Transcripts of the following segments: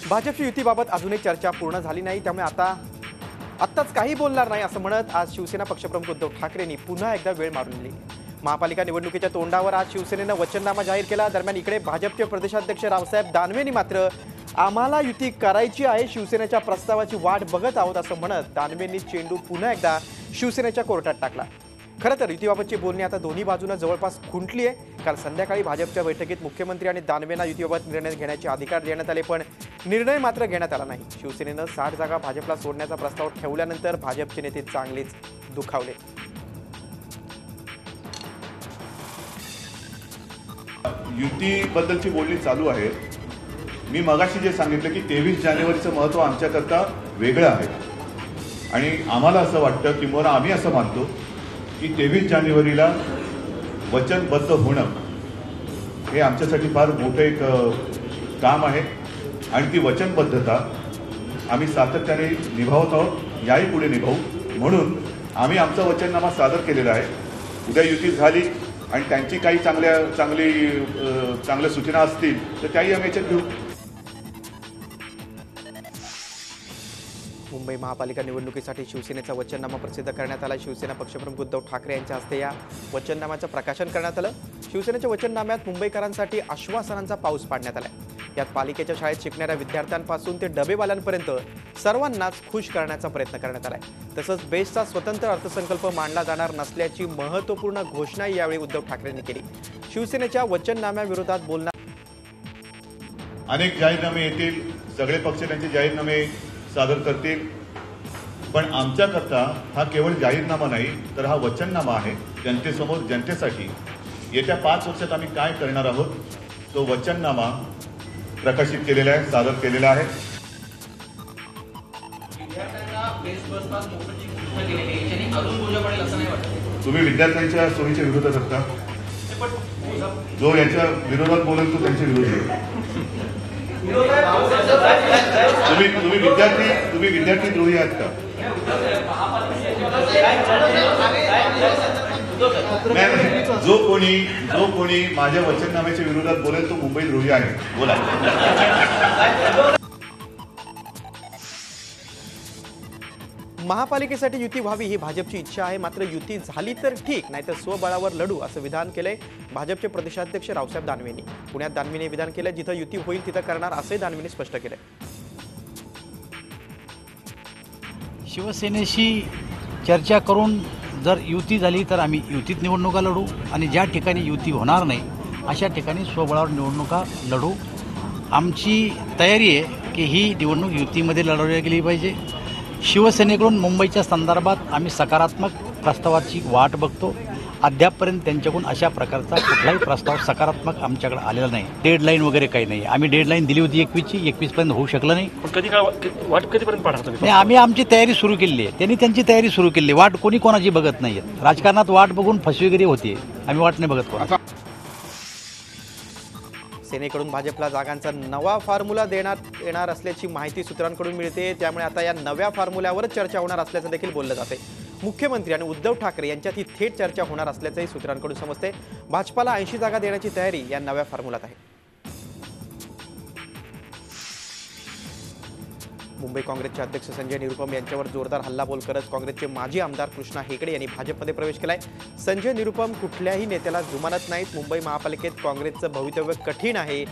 भाजपची युतीबाबत अजूनही चर्चा पूर्ण झाली नाही, त्यामुळे आत्ताच काही बोलणार नाही असं म्हणत आज शिवसेना पक्षप्रमुख उद्धव ठाकरेंनी पुन्हा एकदा वेळ मारून दिली। महापालिका निवडणुकीच्या तोंडावर आज शिवसेनेनं वचननामा जाहीर केला। दरम्यान इकडे भाजपचे प्रदेशाध्यक्ष रावसाहेब दानवेंनी मात्र आम्हाला युती करायची आहे, शिवसेनेच्या प्रस्तावाची वाट बघत आहोत असं म्हणत दानवेंनी चेंडू पुन्हा एकदा शिवसेनेच्या कोर्टात टाकला। खरं तर युतीबाबतची बोलणी आता दोन्ही बाजूंना जवळपास खुंटली आहे। काल संध्याकाळी भाजपच्या बैठकीत मुख्यमंत्री आणि दानवेंना युतीबाबत निर्णय घेण्याचे अधिकार देण्यात आले, पण निर्णय मात्र घेण्यात आला नाही। शिवसेनेनं 60 जागा भाजपला सोडण्याचा प्रस्ताव ठेवल्यानंतर भाजपचे नेते चांगलेच दुखावले। युतीबद्दलची बोलणी चालू आहे। मी मगाशी जे सांगितलं की 23 जानेवारीचं महत्त्व आमच्याकरता वेगळं आहे आणि आम्हाला असं वाटतं किंवा आम्ही असं मानतो की 23 जानेवारीला वचनबद्ध होणं हे आमच्यासाठी फार मोठं एक काम आहे आणि ती वचनबद्धता आम्ही सातत्याने निभावत आहोत, याही पुढे निभावू। म्हणून आम्ही आमचा वचननामा सादर केलेला आहे। उद्या युती झाली आणि त्यांची काही चांगल्या सूचना असतील तर त्याही आम्ही याच्यात घेऊ। मुंबई महापालिका निवडणुकीसाठी शिवसेनेचा वचननामा प्रसिद्ध करण्यात आला। शिवसेना पक्षप्रमुख उद्धव ठाकरे यांच्या हस्ते या वचननाम्याचं प्रकाशन करण्यात आलं। शिवसेनेच्या वचननाम्यात मुंबईकरांसाठी आश्वासनांचा पाऊस पाडण्यात आला। यात पालिकेच्या शाळेत शिकणाऱ्या विद्यार्थ्यांपासून ते डबेवाल्यांपर्यंत सर्वांनाच खुश करण्याचा प्रयत्न करण्यात आलाय। तसंच बेस्टचा स्वतंत्र अर्थसंकल्प मांडला जाणार नसल्याची महत्त्वपूर्ण घोषणा यावेळी उद्धव ठाकरेंनी केली। शिवसेनेच्या वचननाम्याविरोधात बोलणार अनेक जाहीरनामे येतील, सगळे पक्ष त्यांचे जाहीरनामे सादर करतील, पण आमच्याकरता हा केवळ जाहीरनामा नाही तर हा वचननामा आहे। जनतेसमोर जनतेसाठी येत्या 5 वर्षात आम्ही काय करणार आहोत तो वचननामा प्रकाशित केलेला आहे, सादर केलेला आहे। तुम्ही विद्यार्थ्यांच्या सोयीच्या विरोधात असता, जो याच्या विरोधात बोलेल तो त्यांच्या विरोधी आहे। तुम्ही विद्यार्थी द्रोही आहात का? जो कोणी माझ्या वचननाम्याच्या विरोधात बोलेल तो मुंबई द्रोही आहे। बोला। महापालिकेसाठी युती व्हावी ही भाजपची इच्छा आहे, मात्र युती झाली तर ठीक, नाहीतर स्वबळावर लढू असं विधान केलंय भाजपचे प्रदेशाध्यक्ष रावसाहेब दानवेंनी। पुण्यात दानवेंनी विधान केलं, जिथं युती होईल तिथं करणार असे दानवेंनी स्पष्ट केलंय। शिवसेनेशी चर्चा करून जर युती झाली तर आम्ही युतीत निवडणुका लढू आणि ज्या ठिकाणी युती होणार नाही अशा ठिकाणी स्वबळावर निवडणुका लढू। आमची तयारी आहे की ही निवडणूक युतीमध्ये लढवली गेली पाहिजे। शिवसेनेकडून मुंबईच्या संदर्भात आम्ही सकारात्मक प्रस्तावाची वाट बघतो। अद्यापपर्यंत त्यांच्याकडून अशा प्रकारचा कुठलाही प्रस्ताव सकारात्मक आमच्याकडे आलेला नाही। डेडलाईन वगैरे काही नाही। आम्ही डेडलाईन दिली होती 21 पर्यंत होऊ शकलं नाही। कधीपर्यंत पाठवतो नाही, आम्ही आमची तयारी सुरू केली आहे, त्यांनी त्यांची तयारी सुरू केली। वाट कोणी कोणाची बघत नाही आहेत। राजकारणात वाट बघून फसवेगिरी होती, आम्ही वाट नाही बघत कोणा। सेनेकडून भाजपला जागांचा नवा फॉर्म्युला देण्यात येणार असल्याची माहिती सूत्रांकडून मिळते, त्यामुळे आता या नव्या फॉर्म्युल्यावरच चर्चा होणार असल्याचं देखील बोललं जाते। मुख्यमंत्री आणि उद्धव ठाकरे यांच्यात ही थेट चर्चा होणार असल्याचंही सूत्रांकडून समजते। भाजपाला 80 जागा देण्याची तयारी या नव्या फॉर्म्युल्यात आहे। मुंबई काँग्रेसचे अध्यक्ष संजय निरुपम यांच्यावर जोरदार हल्लाबोल करत काँग्रेसचे माजी आमदार कृष्णा हेगडे यांनी भाजपमध्ये प्रवेश केलाय। संजय निरुपम कुठल्याही नेत्याला जुमानत नाहीत। मुंबई महापालिकेत काँग्रेसचं भवितव्य कठीण आहे,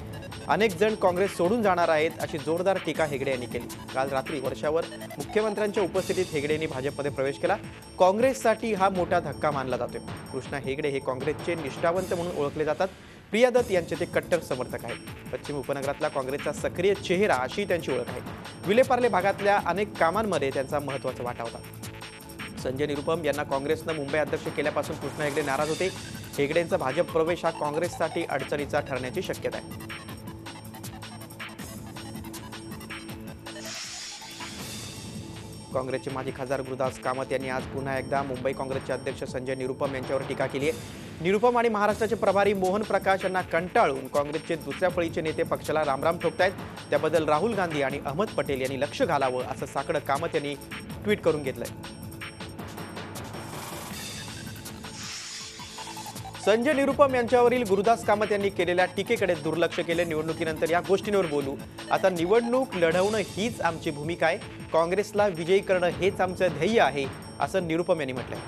अनेक जण काँग्रेस सोडून जाणार आहेत अशी जोरदार टीका हेगडे यांनी केली। काल रात्री वर्षावर मुख्यमंत्र्यांच्या उपस्थितीत हेगडे यांनी भाजपमध्ये प्रवेश केला। काँग्रेससाठी हा मोठा धक्का मानला जातोय। कृष्णा हेगडे हे काँग्रेसचे निष्ठावंत म्हणून ओळखले जातात। प्रिया दत्त यांचे ते कट्टर समर्थक आहेत। पश्चिम उपनगरातला काँग्रेसचा सक्रिय चेहरा अशी त्यांची ओळख आहे। विलेपार्ले भागातल्या अनेक कामांमध्ये त्यांचा महत्त्वाचा वाटा होता। संजय निरुपम यांना काँग्रेसनं मुंबई अध्यक्ष केल्यापासून कृष्णा हेगडे नाराज होते। हेगडेंचा भाजप प्रवेश हा काँग्रेससाठी अडचणीचा ठरण्याची शक्यता आहे। काँग्रेसचे माजी खासदार गुरुदास कामत यांनी आज पुन्हा एकदा मुंबई काँग्रेसचे अध्यक्ष संजय निरुपम यांच्यावर टीका केली आहे। निरुपम आणि महाराष्ट्राचे प्रभारी मोहन प्रकाश यांना कंटाळून काँग्रेसचे दुसऱ्या फळीचे नेते पक्षाला रामराम ठोकतायत। त्याबद्दल राहुल गांधी आणि अहमद पटेल यांनी लक्ष घालावं असं साकडं कामत यांनी ट्विट करून घेतलंय। संजय निरुपम यांच्यावरील गुरुदास कामत यांनी केलेल्या टीकेकडे दुर्लक्ष केले. निवडणुकीनंतर या गोष्टींवर बोलू. आता निवडणूक लढवणं हीच आमची भूमिका आहे. काँग्रेसला विजयी करणं हेच आमचं ध्येय आहे, असं निरुपम यांनी म्हटलंय.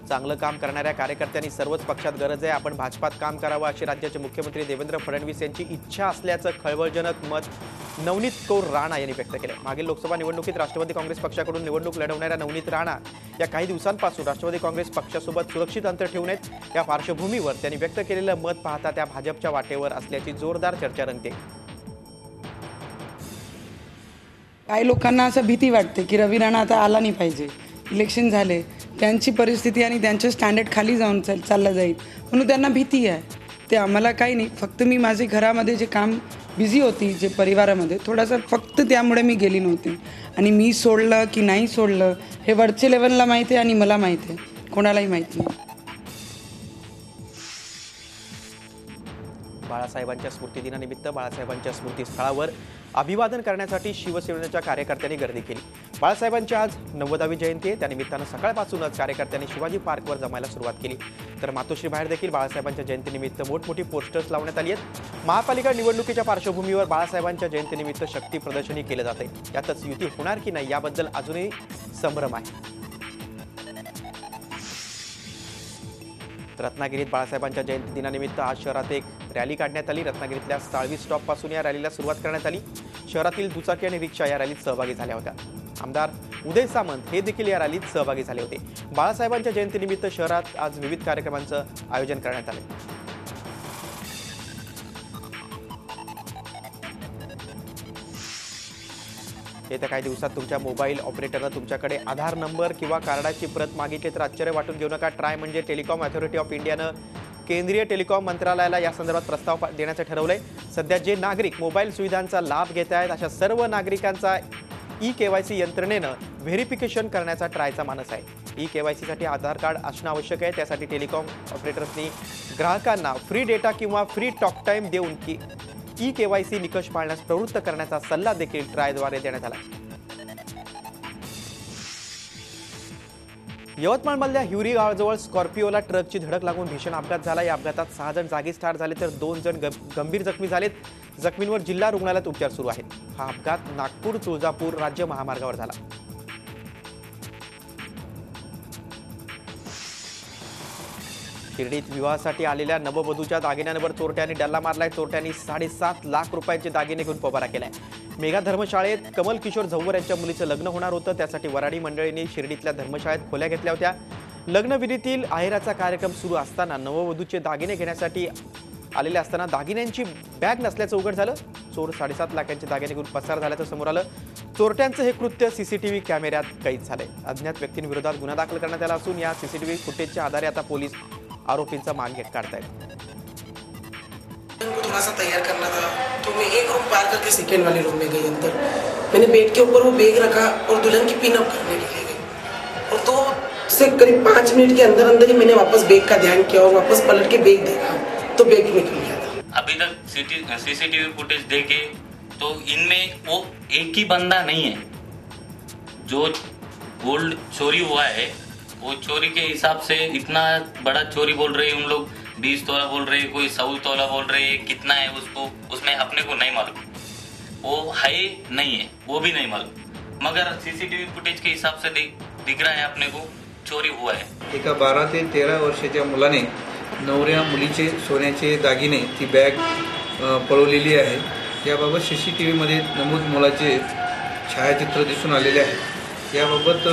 चांगलं काम करणाऱ्या कार्यकर्त्यांनी सर्वच पक्षात गरज आहे. आपण भाजपात काम करावं अशी राज्याचे मुख्यमंत्री देवेंद्र फडणवीस यांची इच्छा असल्याचं खळबळजनक मत नवनीत कौर राणा यांनी व्यक्त केलं. मागील लोकसभा निवडणुकीत राष्ट्रवादी काँग्रेस पक्षाकडून निवडणूक लढवणाऱ्या नवनीत राणा या काही दिवसांपासून राष्ट्रवादी काँग्रेस पक्षासोबत सुरक्षित अंतर ठेवून आहेत. या पार्श्वभूमीवर त्यांनी व्यक्त केलेलं मत पाहता त्या भाजपच्या वाटेवर असल्याची जोरदार चर्चा रंगते. काही लोकांना असं भीती वाटते की रवी राणा आता आला नाही पाहिजे, इलेक्शन झाले, त्यांची परिस्थिती आणि त्यांचं स्टँडर्ड खाली जाऊन चाललं जाईल म्हणून त्यांना भीती आहे. ते आम्हाला काही नाही, फक्त मी माझे घरामध्ये जे काम बिझी होती, जे परिवारामध्ये थोडासा फक्त त्यामुळे मी गेली नव्हती. आणि मी सोडलं की नाही सोडलं हे वरच्या लेवलला माहिती आहे आणि मला माहिती आहे, कोणालाही माहीत नाही. बाळासाहेबांच्या स्मृतिदिनानिमित्त बाळासाहेबांच्या स्मृतीस्थळावर अभिवादन करण्यासाठी शिवसेनेच्या कार्यकर्त्यांनी गर्दी केली. बाळासाहेबांची आज 90वी जयंती आहे. त्यानिमित्तानं सकाळपासूनच कार्यकर्त्यांनी शिवाजी पार्कवर जमायला सुरुवात केली. तर मातोश्री बाहेर देखील बाळासाहेबांच्या जयंतीनिमित्त मोठमोठी पोस्टर्स लावण्यात आली आहेत. महापालिका निवडणुकीच्या पार्श्वभूमीवर बाळासाहेबांच्या जयंतीनिमित्त शक्ती प्रदर्शनी केलं जाते. यातच युती होणार की नाही याबद्दल अजूनही संभ्रम आहे. रत्नागिरीत बाळासाहेबांच्या जयंती दिनानिमित्त आज शहरात एक रॅली काढण्यात आली. रत्नागिरीतल्या साळवी स्टॉपपासून या रॅलीला सुरुवात करण्यात आली. शहरातील दुचाकी आणि रिक्षा या रॅलीत सहभागी झाल्या होत्या. आमदार उदय सामंत हे देखील या रॅलीत सहभागी झाले होते. बाळासाहेबांच्या जयंतीनिमित्त शहरात आज विविध कार्यक्रमांचं आयोजन करण्यात आलं. येत्या काही दिवसात तुमच्या मोबाईल ऑपरेटरनं तुमच्याकडे आधार नंबर किंवा कार्डाची प्रत मागितली तर आश्चर्य वाटून घेऊ नका. ट्राय म्हणजे टेलिकॉम अथॉरिटी ऑफ इंडियानं केंद्रीय टेलिकॉम मंत्रालयाला या संदर्भात प्रस्ताव देण्याचं ठरवलंय. सध्या जे नागरिक मोबाईल सुविधांचा लाभ घेत आहेत अशा सर्व नागरिकांचा ई-KYC यंत्रणेनं व्हेरिफिकेशन करण्याचा ट्रायचा मानस आहे. ई-KYCसाठी आधार कार्ड असणं आवश्यक आहे. त्यासाठी टेलिकॉम ऑपरेटर्सनी ग्राहकांना फ्री डेटा किंवा फ्री टॉक टाईम देऊन ई-KYC निकष पाळण्यास प्रवृत्त करण्याचा सल्ला देखील ट्रायद्वारे देण्यात आला. यवतमाळमधल्या हिवरी गावाजवळ स्कॉर्पिओला ट्रकची धडक लागून भीषण अपघात झाला. या अपघातात 6 जण जागीच ठार झाले तर 2 जण गंभीर जखमी झालेत. जखमींवर जिल्हा रुग्णालयात उपचार सुरू आहेत. हा अपघात नागपूर तुळजापूर राज्य महामार्गावर झाला. शिर्डीत विवाहासाठी आलेल्या नववधूच्या दागिन्यांवर चोरट्यांनी डल्ला मारलाय. चोरट्यांनी 7.5 लाख रुपयांचे दागिने घेऊन पबारा केलाय. मेघा धर्मशाळेत कमल किशोर झंवर यांच्या मुलीचं लग्न होणार होतं. त्यासाठी वराडी मंडळींनी शिर्डीतल्या धर्मशाळेत खोल्या घेतल्या होत्या. लग्नविधीतील आहेराचा कार्यक्रम सुरू असताना नववधूचे दागिने घेण्यासाठी आलेले असताना दागिन्यांची बॅग नसल्याचं उघड झालं. चोर 7.5 लाखांचे दागिने घेऊन पसार झाल्याचं समोर आलं. चोरट्यांचं हे कृत्य सीसीटीव्ही कॅमेऱ्यात कैद झालंय. अज्ञात व्यक्तींविरोधात गुन्हा दाखल करण्यात आला असून या सीसीटीव्ही फुटेजच्या आधारे आता पोलीस आरोपींचा माग घेत काढतायत. थोड़ा सा तैयार करना था तो मैं एक रूम पार करके सेकेंड वाले रूम में गई. अंदर मैंने बेड के ऊपर वो बैग रखा और दुल्हन की पिन अप करने के लिए गई. और तो से करीब 5 मिनट के अंदर अंदर ही मैंने वापस बैग का ध्यान किया और वापस पलट के बैग देखा तो बैग निकल गया था. अभी तक सीसीटीवी फुटेज देखे तो इनमें वो एक ही बंदा नहीं है. जो गोल्ड चोरी हुआ है वो चोरी के हिसाब से इतना बड़ा चोरी बोल रहे हैं उन लोग. 20 तोला बोल रहे हैं, कोई 100 तोला बोल रहे हैं. कितना है उसको उसमें अपने को नहीं मालूम. वो है नहीं है वो भी नहीं मालूम. मगर सीसीटीवी फुटेज के हिसाब से दिख रहा है अपने को चोरी हुआ है. एका 12 ते 13 वर्षाच्या मुलाने नवऱ्या मुलीचे सोन्याचे दागिने ती बॅग पळवलेली आहे. याबाबत CCTVमध्ये नमूद मुलाचे छायाचित्र दिसून आलेले आहे. याबाबत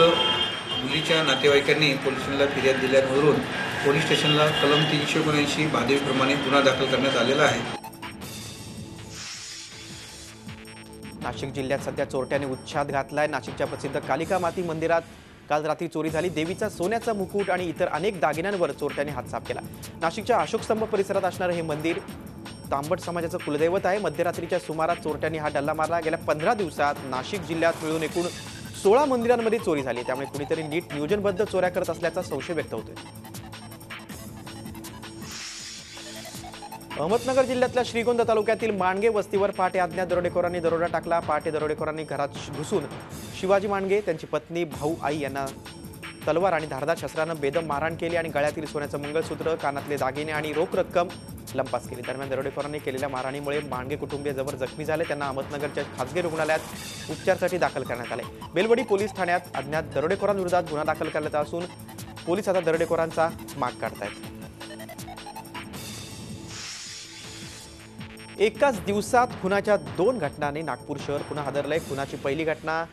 मुलीच्या नातेवाईकांनी पोलिसांना फिर्याद दिल्यावरून पोलीस स्टेशनला कलम 379 भादेवीप्रमाणे गुन्हा दाखल करण्यात आलेला आहे. नाशिक जिल्ह्यात सध्या चोरट्याने उच्छाद घातलाय. नाशिकच्या प्रसिद्ध कालिका माती मंदिरात काल रात्री चोरी झाली. देवीचा सोन्याचा मुकुट आणि इतर अनेक दागिन्यांवर चोरट्यांनी हात साफ केला. नाशिकच्या अशोक स्तंभ परिसरात असणारं हे मंदिर तांबट समाजाचं कुलदैवत आहे. मध्यरात्रीच्या सुमारास चोरट्यांनी हा डल्ला मारला. गेल्या 15 दिवसात नाशिक जिल्ह्यात मिळून एकूण 16 मंदिरांमध्ये चोरी झाली. त्यामुळे कुणीतरी नीट नियोजनबद्ध चोऱ्या करत असल्याचा संशय व्यक्त होतोय. अहमदनगर जिल्ह्यातल्या श्रीगोंदा तालुक्यातील माणगे वस्तीवर पहाटे अज्ञात दरोडेखोरांनी दरोडा टाकला. पहाटे दरोडेखोरांनी घरात घुसून शिवाजी माणगे, त्यांची पत्नी, भाऊ, आई यांना तलवार आणि धारदार शस्त्रानं बेदम मारहाण केली आणि गळ्यातील सोन्याचं मंगळसूत्र, कानातले दागिने आणि रोख रक्कम लंपास केली. दरम्यान दरोडेखोरांनी केलेल्या मारहाणीमुळे माणगे कुटुंबीय जबर जखमी झाले. त्यांना अहमदनगरच्या खासगी रुग्णालयात उपचारासाठी दाखल करण्यात आले. बेलवडी पोलीस ठाण्यात अज्ञात दरोडेखोरांविरोधात गुन्हा दाखल करण्यात असून पोलीस आता दरोडेखोरांचा माग काढतायत. एकाच दिवसात खुनाच्या 2 घटनांनी नागपूर शहर पुन्हा हादरलंय. खुनाची पहिली घटना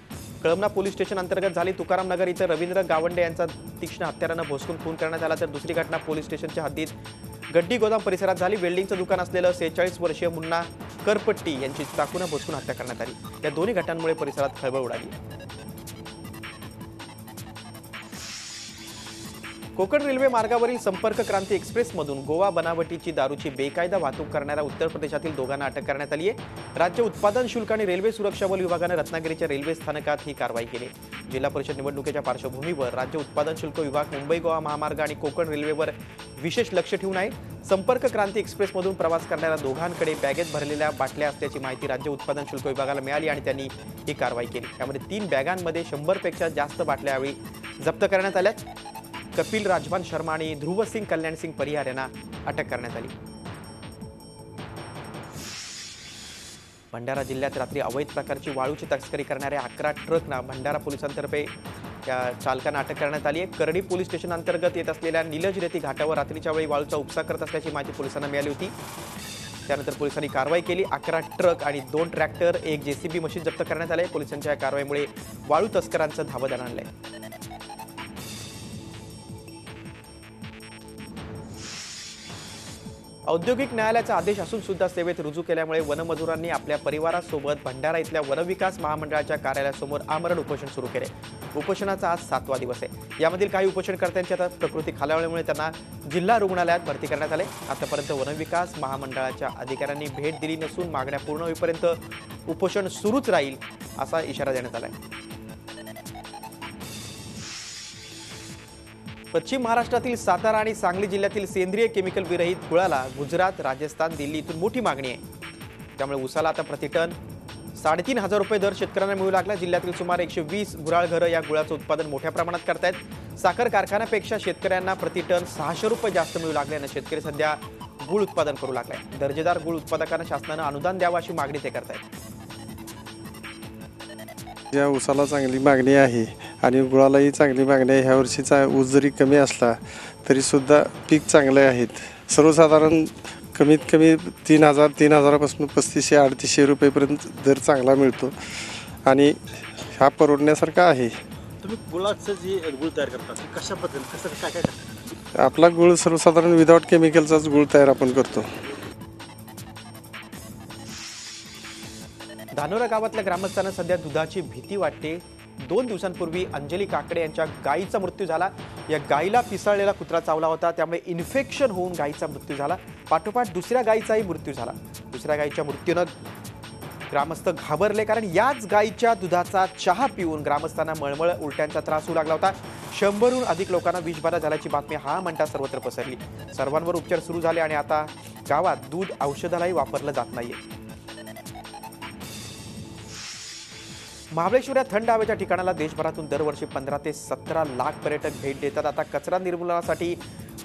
कळमना पोलीस स्टेशन अंतर्गत झाली. तुकाराम नगर इथं रवींद्र गावंडे यांचा तीक्ष्ण हत्यारानं भोसकून खून करण्यात आला. तर दुसरी घटना पोलीस स्टेशनच्या हद्दीत गड्डी गोदाम परिसरात झाली. वेल्डिंगचं दुकान असलेलं 46 वर्षीय मुन्ना करपट्टी यांची चाकूनं भोसकून हत्या करण्यात आली. या दोन्ही घटनांमुळे परिसरात खळबळ उडाली. कोकण रेल्वे मार्गावरील संपर्क क्रांती एक्सप्रेसमधून गोवा बनावटीची दारूची बेकायदा वाहतूक करणाऱ्या उत्तर प्रदेशातील दोघांना अटक करण्यात आली आहे. राज्य उत्पादन शुल्क आणि रेल्वे सुरक्षा बल विभागानं रत्नागिरीच्या रेल्वे स्थानकात ही कारवाई केली. जिल्हा परिषद निवडणुकीच्या पार्श्वभूमीवर राज्य उत्पादन शुल्क विभाग मुंबई गोवा महामार्ग आणि कोकण रेल्वेवर विशेष लक्ष ठेवून आहे. संपर्क क्रांती एक्सप्रेसमधून प्रवास करणाऱ्या दोघांकडे बॅगेत भरलेल्या बाटल्या असल्याची माहिती राज्य उत्पादन शुल्क विभागाला मिळाली आणि त्यांनी ही कारवाई केली. यामध्ये 3 बॅगांमध्ये 100 पेक्षा जास्त बाटल्या यावेळी जप्त करण्यात आल्या. कपिल राजभान शर्मा आणि ध्रुवसिंग कल्याणसिंग परिहार यांना अटक करण्यात आली. भंडारा जिल्ह्यात रात्री अवैध प्रकारची वाळूची तस्करी करणाऱ्या 11 ट्रकना भंडारा पोलिसांतर्फे त्या चालकांना अटक करण्यात आली आहे. करडी पोलीस स्टेशन अंतर्गत येत असलेल्या निलज रेती घाटावर रात्रीच्या वेळी वाळूचा उपसा करत असल्याची माहिती पोलिसांना मिळाली होती. त्यानंतर पोलिसांनी कारवाई केली. 11 ट्रक आणि 2 ट्रॅक्टर, 1 JCB मशीन जप्त करण्यात आले. पोलिसांच्या या कारवाईमुळे वाळू तस्करांचं धावत आणलंय. औद्योगिक न्यायालयाचा आदेश असून सुद्धा सेवेत रुजू केल्यामुळे वनमजुरांनी आपल्या परिवारासोबत भंडारा इथल्या वनविकास महामंडळाच्या कार्यालयासमोर आमरण उपोषण सुरू केले. उपोषणाचा आज 7वा दिवस आहे. यामधील काही उपोषणकर्त्यांची आता प्रकृती खालावल्यामुळे त्यांना जिल्हा रुग्णालयात भरती करण्यात आले. आतापर्यंत वनविकास महामंडळाच्या अधिकाऱ्यांनी भेट दिली नसून मागण्या पूर्ण होईपर्यंत उपोषण सुरूच राहील असा इशारा देण्यात आला आहे. पश्चिम महाराष्ट्रातील सातारा आणि सांगली जिल्ह्यातील सेंद्रिय केमिकल विरहित गुळाला गुजरात, राजस्थान, दिल्ली इथून मोठी मागणी आहे. त्यामुळे उसाला आता प्रतिटन 3,500 रुपये दर शेतकऱ्यांना मिळू लागला. जिल्ह्यातील सुमारे 120 गुराळ घरं या गुळाचं उत्पादन मोठ्या प्रमाणात करतायत. साखर कारखान्यापेक्षा शेतकऱ्यांना प्रतिटन 600 रुपये जास्त मिळू लागल्यानं शेतकरी सध्या गुळ उत्पादन करू लागलाय. दर्जेदार गुळ उत्पादकांना शासनानं अनुदान द्यावं अशी मागणी ते करतायत. ज्या ऊसाला चांगली मागणी आहे आणि गुळालाही चांगली मागणी आहे. ह्या वर्षीचा ऊस जरी कमी असला तरीसुद्धा पीक चांगले आहेत. सर्वसाधारण कमीत कमी 3,000पासून 3,500-3,800 रुपयेपर्यंत दर चांगला मिळतो आणि हा परवडण्यासारखा आहे. तुम्ही गुळाचं जे गुळ तयार करता कशा पद्धतीने कसं काय काय करता? आपला गुळ सर्वसाधारण विदाऊट केमिकलचाच गुळ तयार आपण करतो. धानोरा गावातल्या ग्रामस्थांना सध्या दुधाची भीती वाटते. 2 दिवसांपूर्वी अंजली काकडे यांच्या गायीचा मृत्यू झाला. या गायीला पिसाळलेला कुत्रा चावला होता, त्यामुळे इन्फेक्शन होऊन गायीचा मृत्यू झाला. पाठोपाठ दुसऱ्या गायीचाही मृत्यू झाला. दुसऱ्या गायीच्या मृत्यूनं ग्रामस्थ घाबरले, कारण याच गायीच्या दुधाचा चहा पिऊन ग्रामस्थांना मळमळ उलट्यांचा त्रास होऊ लागला होता. 100हून अधिक लोकांना विषबाधा झाल्याची बातमी हा म्हणता सर्वत्र पसरली. सर्वांवर उपचार सुरू झाले आणि आता गावात दूध औषधालाही वापरलं जात नाहीये. महाबळेश्वर या थंड हवेच्या ठिकाणाला देशभरातून दरवर्षी 15 ते 17 लाख पर्यटक भेट देतात. आता कचरा निर्मूलनासाठी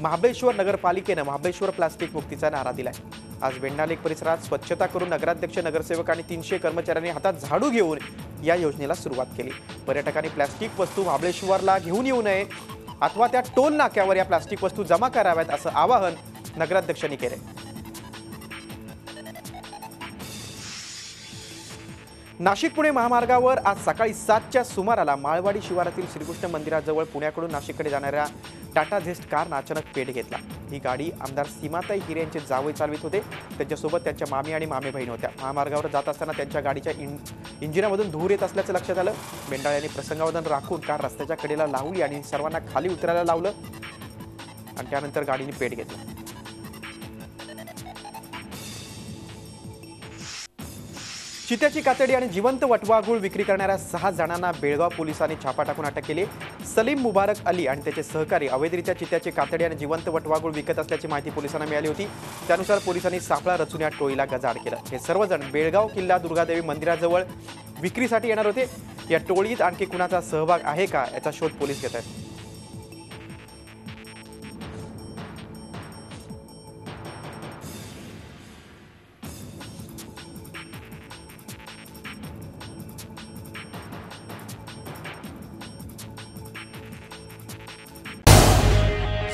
महाबळेश्वर नगरपालिकेनं महाबळेश्वर प्लास्टिक मुक्तीचा नारा दिलाय. आज वेण्णा लेक परिसरात स्वच्छता करून नगराध्यक्ष, नगरसेवक आणि 300 कर्मचाऱ्यांनी हातात झाडू घेऊन या योजनेला सुरुवात केली. पर्यटकांनी प्लास्टिक वस्तू महाबळेश्वरला घेऊन येऊ नये अथवा त्या टोल नाक्यावर या प्लास्टिक वस्तू जमा कराव्यात असं आवाहन नगराध्यक्षांनी केलंय. नाशिक पुणे महामार्गावर आज सकाळी 7च्या सुमाराला माळवाडी शिवारातील श्रीकृष्ण मंदिराजवळ पुण्याकडून नाशिककडे जाणाऱ्या टाटा झेस्ट कारनं अचानक पेट घेतला. ही गाडी आमदार सीमाताई हिरे यांचे जावई चालवित होते. त्यांच्यासोबत त्यांच्या मामी आणि मामे बहीण होत्या. महामार्गावर जात असताना त्यांच्या गाडीच्या इंजिनामधून धूर येत असल्याचं लक्षात आलं. बेंडाळ यांनी प्रसंगावधान राखून कार रस्त्याच्या कडेला लावली आणि सर्वांना खाली उतरायला लावलं आणि त्यानंतर गाडीने पेट घेतला. चित्याची कातडी आणि जिवंत वटवाघूळ विक्री करणाऱ्या 6 जणांना बेळगाव पोलिसांनी छापा टाकून अटक केली। सलीम मुबारक अली आणि त्याचे सहकारी अवैधरित्या चित्याची कातडी आणि जिवंत वटवाघूळ विकत असल्याची माहिती पोलिसांना मिळाली होती। त्यानुसार पोलिसांनी सापळा रचून या टोळीला गजाआड केलं। हे सर्वजण बेळगाव किल्ला दुर्गादेवी मंदिराजवळ विक्रीसाठी येणार होते। या टोळीत आणखी कुणाचा सहभाग आहे का याचा शोध पोलीस घेत आहेत।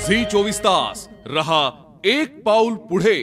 झी 24 तास रहा एक पाऊल पुढे।